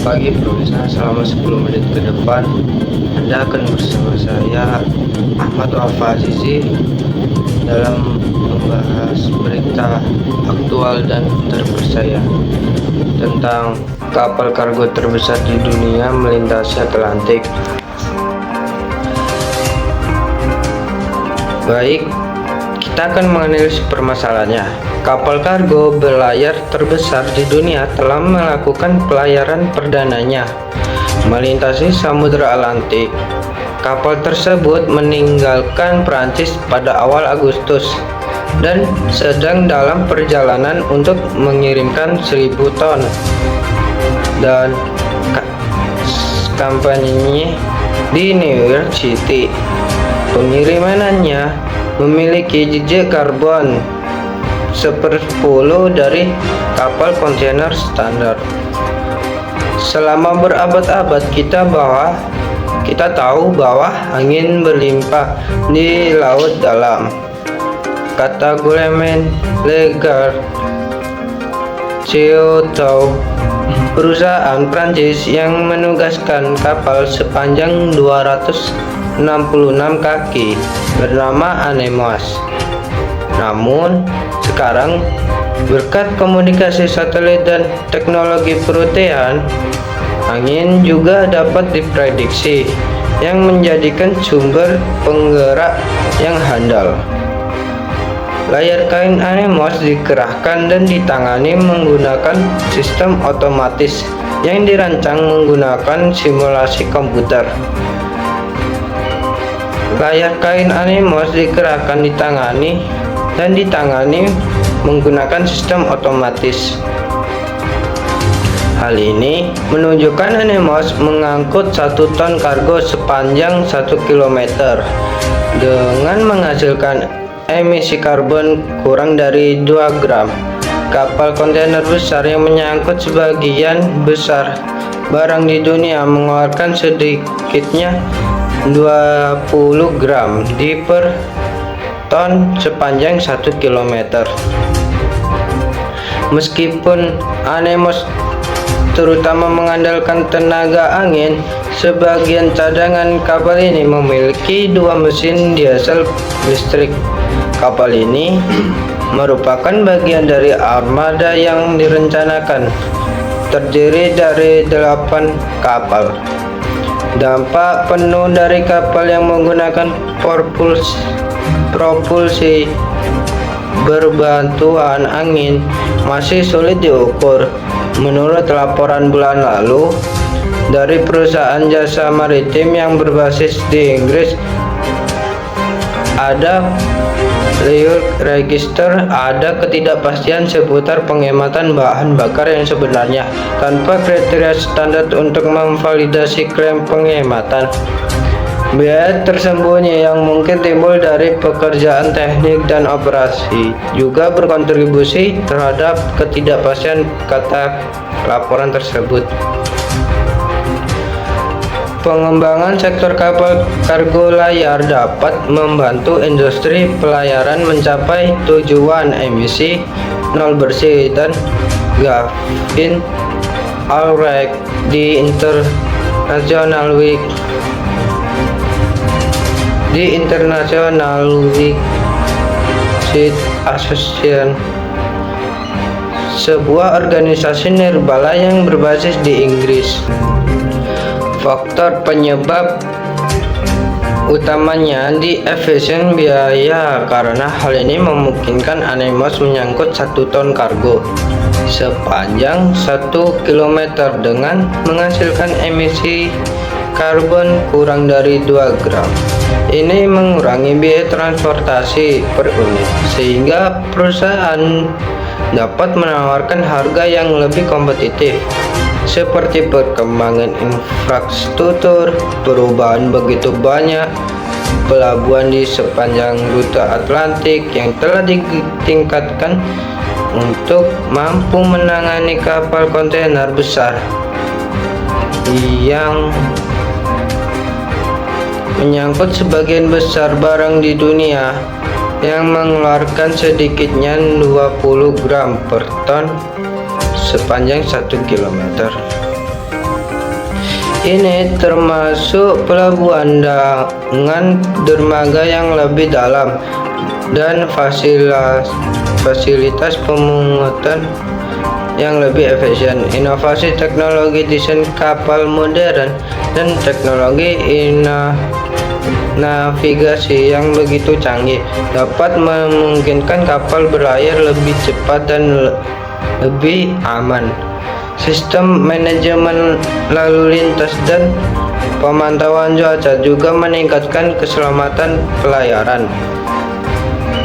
pagi pemirsa, selama 10 menit ke depan Anda akan bersama saya Ahmad Wafazizi dalam membahas berita aktual dan terpercaya tentang kapal kargo terbesar di dunia melintasi Atlantik. Baik, kita akan menganalisis permasalahannya. Kapal kargo berlayar terbesar di dunia telah melakukan pelayaran perdananya melintasi Samudra Atlantik. Kapal tersebut meninggalkan Prancis pada awal Agustus dan sedang dalam perjalanan untuk mengirimkan 1000 ton dan kampanyenya di New York City. Pengirimannya memiliki jejak karbon 1/10 dari kapal kontainer standar. Selama berabad-abad kita tahu bahwa angin berlimpah di laut dalam, kata Guillaume Legar CEO perusahaan Prancis yang menugaskan kapal sepanjang 266 kaki bernama Anemos. Namun sekarang, berkat komunikasi satelit dan teknologi perutian, angin juga dapat diprediksi, yang menjadikan sumber penggerak yang handal. Layar kain Anemos dikerahkan dan ditangani menggunakan sistem otomatis yang dirancang menggunakan simulasi komputer. Layar kain Anemos dikerahkan dan ditangani menggunakan sistem otomatis. Hal ini menunjukkan Anemos mengangkut 1 ton kargo sepanjang 1 km dengan menghasilkan emisi karbon kurang dari 2 gram. Kapal kontainer besar yang menyangkut sebagian besar barang di dunia mengeluarkan sedikitnya 20 gram per ton sepanjang 1 km. Meskipun Anemos terutama mengandalkan tenaga angin, sebagian cadangan kapal ini memiliki 2 mesin diesel listrik. Kapal ini merupakan bagian dari armada yang direncanakan, terdiri dari 8 kapal. Dampak penuh dari kapal yang menggunakan propulsi berbantuan angin masih sulit diukur. Menurut laporan bulan lalu dari perusahaan jasa maritim yang berbasis di Inggris, ada ketidakpastian seputar penghematan bahan bakar yang sebenarnya, tanpa kriteria standar untuk memvalidasi klaim penghematan. Biaya tersembunyi yang mungkin timbul dari pekerjaan teknik dan operasi juga berkontribusi terhadap ketidakpastian, kata laporan tersebut. Pengembangan sektor kapal kargo layar dapat membantu industri pelayaran mencapai tujuan emisi nol bersih, dan Gavin Allred di International Seat Association, sebuah organisasi nirlaba yang berbasis di Inggris. Faktor penyebab utamanya di efisien biaya, karena hal ini memungkinkan Anemos menyangkut 1 ton kargo sepanjang 1 km dengan menghasilkan emisi karbon kurang dari 2 gram. Ini mengurangi biaya transportasi per unit, sehingga perusahaan dapat menawarkan harga yang lebih kompetitif. Seperti perkembangan infrastruktur, perubahan begitu banyak pelabuhan di sepanjang rute Atlantik yang telah ditingkatkan untuk mampu menangani kapal kontainer besar yang menyangkut sebagian besar barang di dunia, yang mengeluarkan sedikitnya 20 gram per ton sepanjang 1 km. Ini termasuk pelabuhan dengan dermaga yang lebih dalam dan fasilitas pemungutan yang lebih efisien. Inovasi teknologi desain kapal modern dan teknologi navigasi yang begitu canggih dapat memungkinkan kapal berlayar lebih cepat dan lebih aman. Sistem manajemen lalu lintas dan pemantauan cuaca juga meningkatkan keselamatan pelayaran.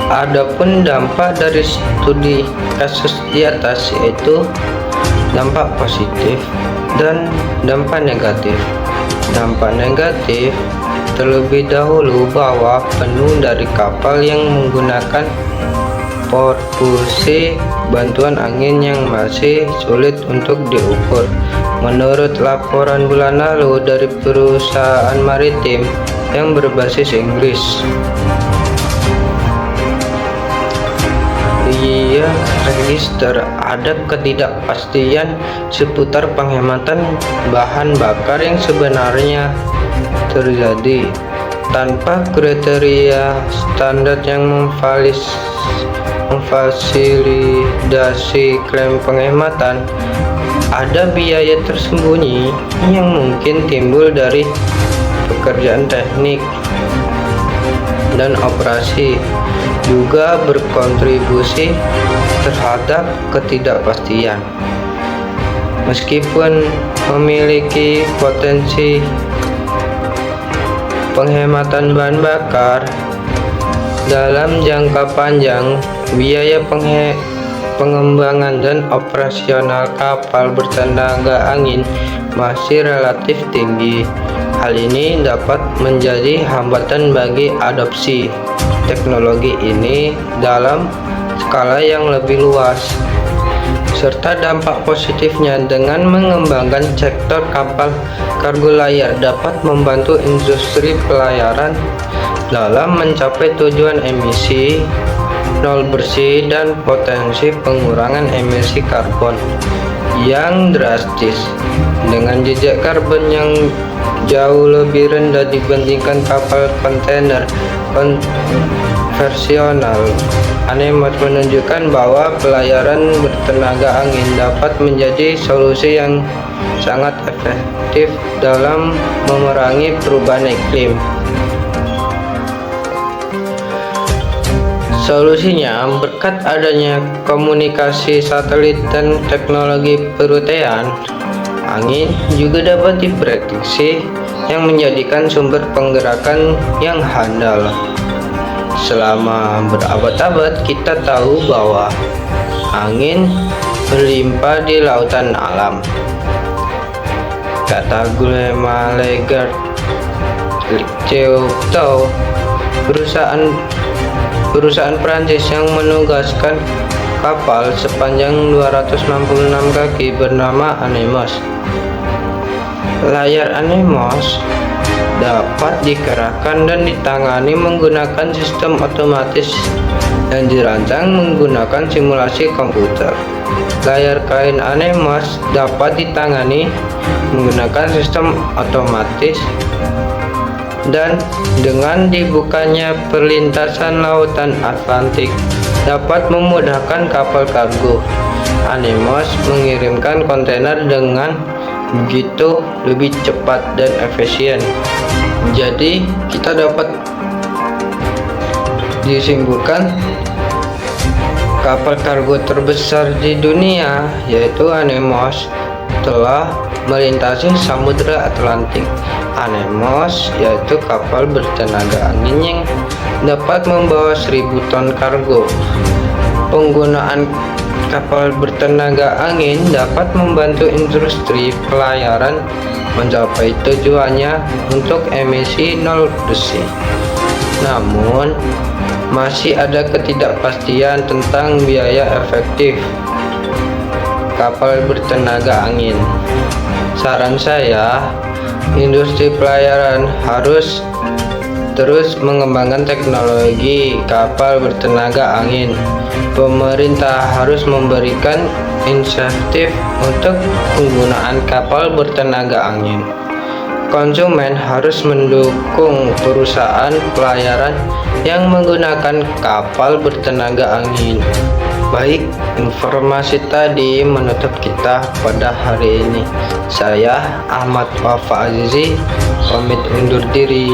Adapun dampak dari studi kasus di atas yaitu dampak positif dan dampak negatif. Dampak negatif terlebih dahulu bahwa penuh dari kapal yang menggunakan propulsi bantuan angin yang masih sulit untuk diukur. Menurut laporan bulan lalu dari perusahaan maritim yang berbasis Inggris, ia register ada ketidakpastian seputar penghematan bahan bakar yang sebenarnya terjadi tanpa kriteria standar yang memfasilitasi klaim penghematan. Ada biaya tersembunyi yang mungkin timbul dari pekerjaan teknik dan operasi juga berkontribusi terhadap ketidakpastian. Meskipun memiliki potensi penghematan bahan bakar dalam jangka panjang, biaya pengembangan dan operasional kapal bertenaga angin masih relatif tinggi. Hal ini dapat menjadi hambatan bagi adopsi teknologi ini dalam skala yang lebih luas. Serta dampak positifnya, dengan mengembangkan sektor kapal kargo layar dapat membantu industri pelayaran dalam mencapai tujuan emisi nol bersih dan potensi pengurangan emisi karbon yang drastis dengan jejak karbon yang jauh lebih rendah dibandingkan kapal kontainer konvensional. Anemos menunjukkan bahwa pelayaran bertenaga angin dapat menjadi solusi yang sangat efektif dalam memerangi perubahan iklim. Solusinya, berkat adanya komunikasi satelit dan teknologi perutian, angin juga dapat diprediksi yang menjadikan sumber penggerakan yang handal. Selama berabad-abad kita tahu bahwa angin berlimpah di lautan alam. Kata Guillaume Legarde Cousteau, perusahaan Prancis yang menugaskan kapal sepanjang 266 kaki bernama Anemos. Layar Anemos dapat dikerahkan dan ditangani menggunakan sistem otomatis yang dirancang menggunakan simulasi komputer. Layar kain Anemos dapat ditangani menggunakan sistem otomatis dan dengan dibukanya perlintasan lautan Atlantik dapat memudahkan kapal kargo. Anemos mengirimkan kontainer dengan begitu lebih cepat dan efisien. Jadi kita dapat disimpulkan kapal kargo terbesar di dunia yaitu Anemos telah melintasi Samudra Atlantik. Anemos yaitu kapal bertenaga angin yang dapat membawa 1000 ton kargo. Penggunaan kapal bertenaga angin dapat membantu industri pelayaran mencapai tujuannya untuk emisi nol bersih. Namun, masih ada ketidakpastian tentang biaya efektif kapal bertenaga angin. Saran saya, industri pelayaran harus terus mengembangkan teknologi kapal bertenaga angin. Pemerintah harus memberikan insentif untuk penggunaan kapal bertenaga angin. konsumen harus mendukung perusahaan pelayaran yang menggunakan kapal bertenaga angin. Baik, informasi tadi menutup kita pada hari ini. Saya Ahmad Wafa Azizi pamit undur diri.